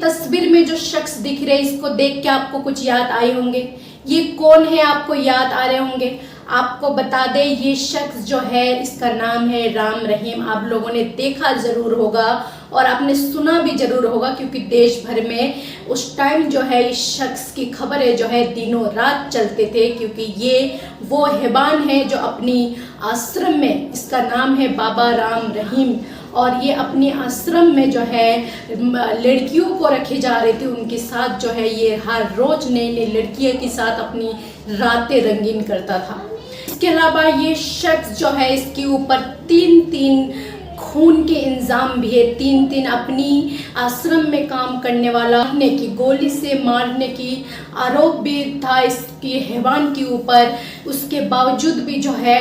तस्वीर में जो शख्स दिख रहे इसको देख के आपको कुछ याद आए होंगे। ये कौन है आपको याद आ रहे होंगे। आपको बता दें ये शख्स जो है इसका नाम है राम रहीम। आप लोगों ने देखा जरूर होगा और आपने सुना भी जरूर होगा, क्योंकि देश भर में उस टाइम जो है इस शख्स की खबरें जो है दिनों रात चलते थे, क्योंकि ये वो हैवान है जो अपनी आश्रम में, इसका नाम है बाबा राम रहीम, और ये अपने आश्रम में जो है लड़कियों को रखे जा रहे थे। उनके साथ जो है ये हर रोज नई नई लड़कियों के साथ अपनी रातें रंगीन करता था। इसके अलावा ये शख्स जो है इसके ऊपर 3 खून के इंजाम भी है। 3 अपनी आश्रम में काम करने वाला मारने की, गोली से मारने की आरोप भी था इसके हैवान के ऊपर। उसके बावजूद भी जो है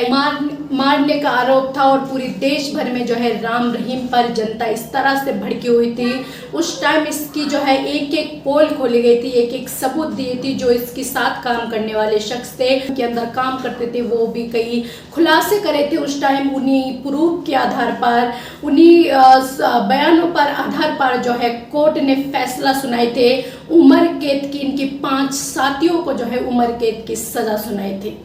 मारने का आरोप था और पूरे देश भर में जो है राम रहीम पर जनता इस तरह से भड़की हुई थी। उस टाइम इसकी जो है एक पोल खोली गई थी, एक सबूत दिए थी जो इसके साथ काम करने वाले शख्स थे के अंदर काम करते थे, वो भी कई खुलासे करे थे उस टाइम। उन्हीं प्रूफ के आधार पर, उन्हीं बयानों पर आधार पर जो है कोर्ट ने फैसला सुनाए थे उम्र कैद की। इनके 5 साथियों को जो है उम्र कैद की सजा सुनाई थी।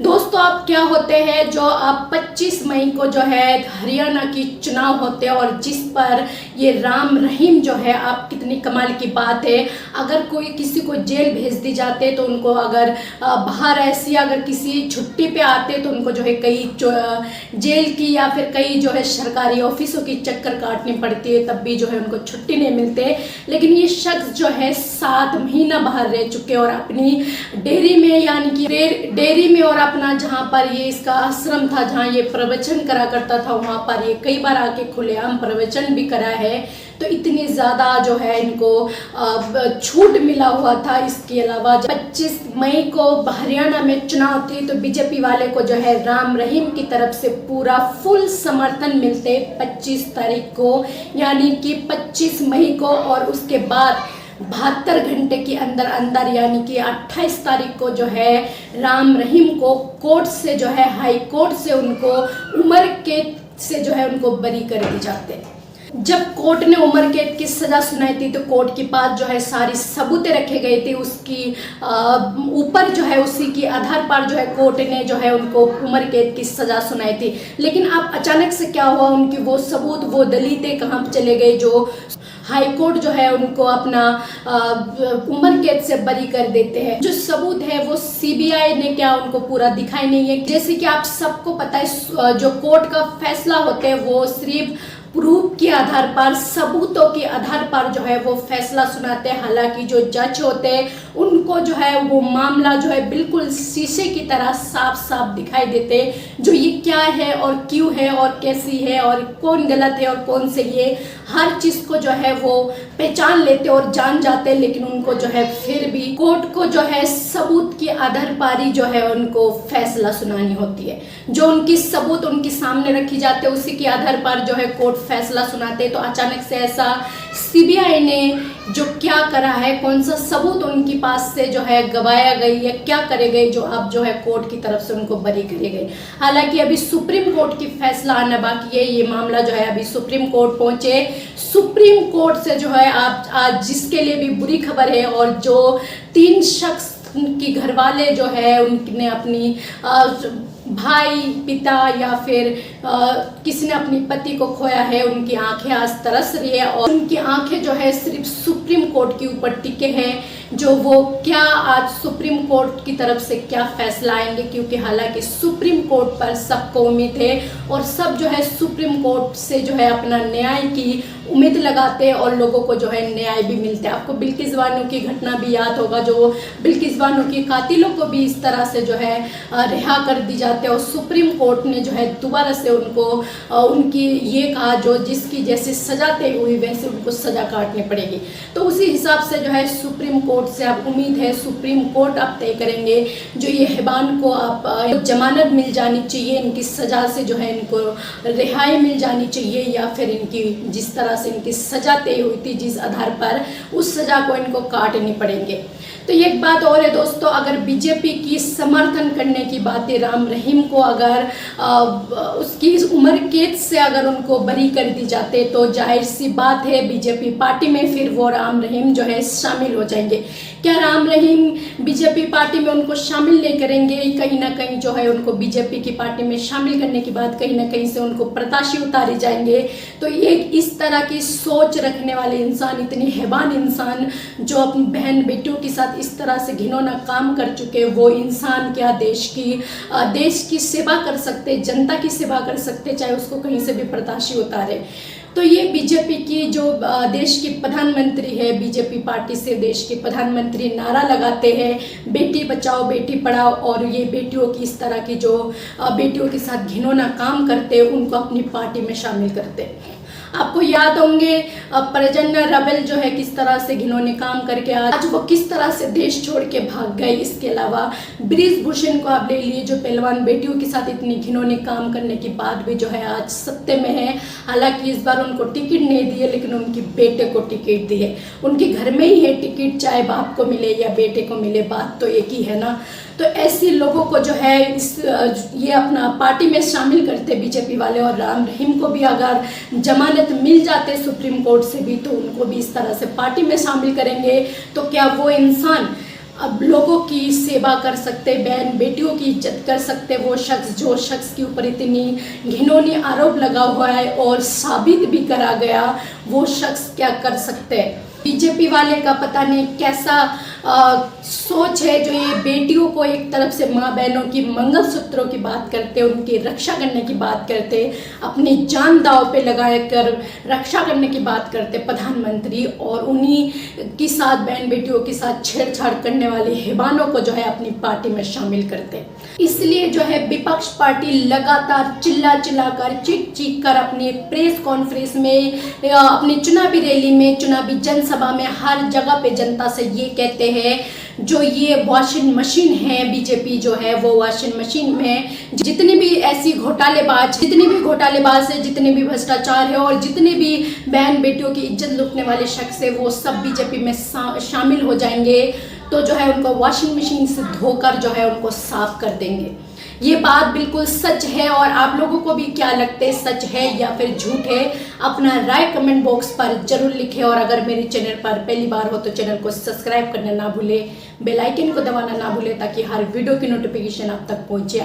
दोस्तों अब क्या होते हैं, जो अब 25 मई को जो है हरियाणा की चुनाव होते हैं और जिस पर ये राम रहीम जो है, आप कितनी कमाल की बात है, अगर कोई किसी को जेल भेज दी जाते तो उनको अगर बाहर ऐसी अगर किसी छुट्टी पे आते तो उनको जो है कई जेल की या फिर कई जो है सरकारी ऑफिसों की चक्कर काटनी पड़ती है, तब भी जो है उनको छुट्टी नहीं मिलते। लेकिन ये शख्स जो है 7 महीना बाहर रह चुके और अपनी डेयरी में, यानी कि डेयरी में और अपना जहाँ पर ये इसका आश्रम था, जहाँ ये प्रवचन करा करता था, वहाँ पर ये कई बार आके खुलेआम प्रवचन भी करा है। तो इतनी ज़्यादा जो है इनको छूट मिला हुआ था। इसके अलावा 25 मई को हरियाणा में चुनाव थी तो बीजेपी वाले को जो है राम रहीम की तरफ से पूरा फुल समर्थन मिलते 25 तारीख को, यानी कि 25 मई को, और उसके बाद 72 घंटे के अंदर यानी कि 28 तारीख को जो है राम रहीम को कोर्ट से जो है, हाई कोर्ट से उनको उम्र कैद से जो है उनको बरी कर दी जाते। जब कोर्ट ने उम्र कैद की सजा सुनाई थी तो कोर्ट के पास जो है सारी सबूतें रखे गए थे, उसकी ऊपर जो है उसी के आधार पर जो है कोर्ट ने जो है उनको उम्र कैद की सजा सुनाई थी। लेकिन अब अचानक से क्या हुआ, उनकी वो सबूत, वो दलीलें कहाँ चले गए, जो हाई कोर्ट जो है उनको अपना उम्र कैद से बरी कर देते हैं। जो सबूत है वो सीबीआई ने क्या उनको पूरा दिखाई नहीं है। जैसे कि आप सबको पता है जो कोर्ट का फैसला होता है वो सिर्फ प्रूफ के आधार पर, सबूतों के आधार पर जो है वो फैसला सुनाते हैं। हालांकि जो जज होते हैं उनको जो है वो मामला जो है बिल्कुल शीशे की तरह साफ साफ दिखाई देते हैं, जो ये क्या है और क्यों है और कैसी है और कौन गलत है और कौन सही है, हर चीज को जो है वो पहचान लेते और जान जाते। लेकिन उनको जो है फिर भी कोर्ट को जो है सबूत के आधार पर ही जो है उनको फैसला सुनानी होती है। जो उनकी सबूत उनके सामने रखी जाते हैं उसी के आधार पर जो है कोर्ट फैसला सुनाते। तो अचानक से ऐसा सीबीआई ने जो क्या करा है, कौन सा सबूत उनके पास से जो है गवाया गई या क्या करे गए, जो अब जो है कोर्ट की तरफ से उनको बरी करी गई। हालांकि अभी सुप्रीम कोर्ट की फैसला आना बाकी है। ये मामला जो है अभी सुप्रीम कोर्ट पहुंचे। सुप्रीम कोर्ट से जो है आप आज जिसके लिए भी बुरी खबर है, और जो 3 शख्स की घर वाले जो है उनने अपनी भाई, पिता या फिर किसी ने अपनी पति को खोया है, उनकी आंखें आज तरस रही है और उनकी आंखें जो है सिर्फ सुप्रीम कोर्ट के ऊपर टिके हैं, जो वो क्या आज सुप्रीम कोर्ट की तरफ से क्या फैसला आएंगे। क्योंकि हालांकि सुप्रीम कोर्ट पर सबको उम्मीद है और सब जो है सुप्रीम कोर्ट से जो है अपना न्याय की उम्मीद लगाते हैं और लोगों को जो है न्याय भी मिलता है। आपको बिल्किस बानो की घटना भी याद होगा, जो बिल्किस बानो के कातिलों को भी इस तरह से जो है रिहा कर दी जाते हैं और सुप्रीम कोर्ट ने जो है दोबारा से उनको उनकी ये कहा जो जिसकी जैसे सजा तय हुई वैसे उनको सजा काटनी पड़ेगी। तो उसी हिसाब से जो है सुप्रीम कोर्ट कोर्ट से अब उम्मीद है सुप्रीम कोर्ट आप तय करेंगे। जो ये हिबान को आप जमानत मिल जानी चाहिए, इनकी सज़ा से जो है इनको रिहाई मिल जानी चाहिए, या फिर इनकी जिस तरह से इनकी सज़ा तय हुई थी जिस आधार पर, उस सज़ा को इनको काटनी पड़ेंगे। तो ये एक बात और है दोस्तों, अगर बीजेपी की समर्थन करने की बात है, राम रहीम को अगर उसकी उम्र कैद से अगर उनको बरी कर दी जाते तो जाहिर सी बात है बीजेपी पार्टी में फिर वो राम रहीम जो है शामिल हो जाएंगे। क्या राम रहीम बीजेपी पार्टी में उनको शामिल नहीं करेंगे? कहीं ना कहीं जो है उनको बीजेपी की पार्टी में शामिल करने के बाद कहीं ना कहीं से उनको प्रत्याशी उतारे जाएंगे। तो ये इस तरह की सोच रखने वाले इंसान, इतनी हैवान इंसान जो अपनी बहन बेटियों के साथ इस तरह से घिनौना काम कर चुके, वो इंसान क्या देश की सेवा कर सकते, जनता की सेवा कर सकते, चाहे उसको कहीं से भी प्रत्याशी उतारे। तो ये बीजेपी की जो देश की प्रधानमंत्री है, बीजेपी पार्टी से देश के प्रधानमंत्री नारा लगाते हैं बेटी बचाओ बेटी पढ़ाओ, और ये बेटियों की इस तरह की जो बेटियों के साथ घिनौना काम करते हैं उनको अपनी पार्टी में शामिल करते हैं। आपको याद होंगे प्रज्ञा रावल जो है किस तरह से घिनौने काम करके आज वो किस तरह से देश छोड़ के भाग गए। इसके अलावा ब्रिजभूषण को आप ले लिए, जो पहलवान बेटियों के साथ इतनी घिनौने काम करने के बाद भी जो है आज सत्ते में है। हालांकि इस बार उनको टिकट नहीं दिए, लेकिन उनकी बेटे को टिकट दी है। उनके घर में ही है टिकट, चाहे बाप को मिले या बेटे को मिले, बात तो एक ही है ना। तो ऐसे लोगों को जो है ये अपना पार्टी में शामिल करते बीजेपी वाले, और राम रहीम को भी अगर जमानत मिल जाते सुप्रीम कोर्ट से भी तो उनको भी इस तरह से पार्टी में शामिल करेंगे। तो क्या वो इंसान अब लोगों की सेवा कर सकते, बहन बेटियों की इज्जत कर सकते, वो शख्स जो शख्स के ऊपर इतनी घिनौनी आरोप लगा हुआ है और साबित भी करा गया, वो शख्स क्या कर सकते हैं? बीजेपी वाले का पता नहीं कैसा सोच है, जो ये बेटियों को एक तरफ से माँ बहनों की मंगलसूत्रों की बात करते, उनकी रक्षा करने की बात करते, अपनी जान दांव पे लगा कर रक्षा करने की बात करते प्रधानमंत्री, और उन्हीं के साथ बहन बेटियों के साथ छेड़छाड़ करने वाले हिबानों को जो है अपनी पार्टी में शामिल करते। इसलिए जो है विपक्ष पार्टी लगातार चिल्ला कर चीख चीख कर अपनी प्रेस कॉन्फ्रेंस में, अपनी चुनावी रैली में, चुनावी जनसभा में, हर जगह पे जनता से ये कहते हैं जो ये वॉशिंग मशीन है बीजेपी जो है, वो वॉशिंग मशीन में जितनी भी ऐसी घोटालेबाज है, जितने भी भ्रष्टाचार है और जितने भी बहन बेटियों की इज्जत लूटने वाले शख्स है, वो सब बीजेपी में शामिल हो जाएंगे। तो जो है उनको वॉशिंग मशीन से धोकर जो है उनको साफ कर देंगे। ये बात बिल्कुल सच है। और आप लोगों को भी क्या लगता है, सच है या फिर झूठ है? अपना राय कमेंट बॉक्स पर जरूर लिखें। और अगर मेरे चैनल पर पहली बार हो तो चैनल को सब्सक्राइब करना ना भूले, बेल आइकन को दबाना ना भूले, ताकि हर वीडियो की नोटिफिकेशन आप तक पहुंचे।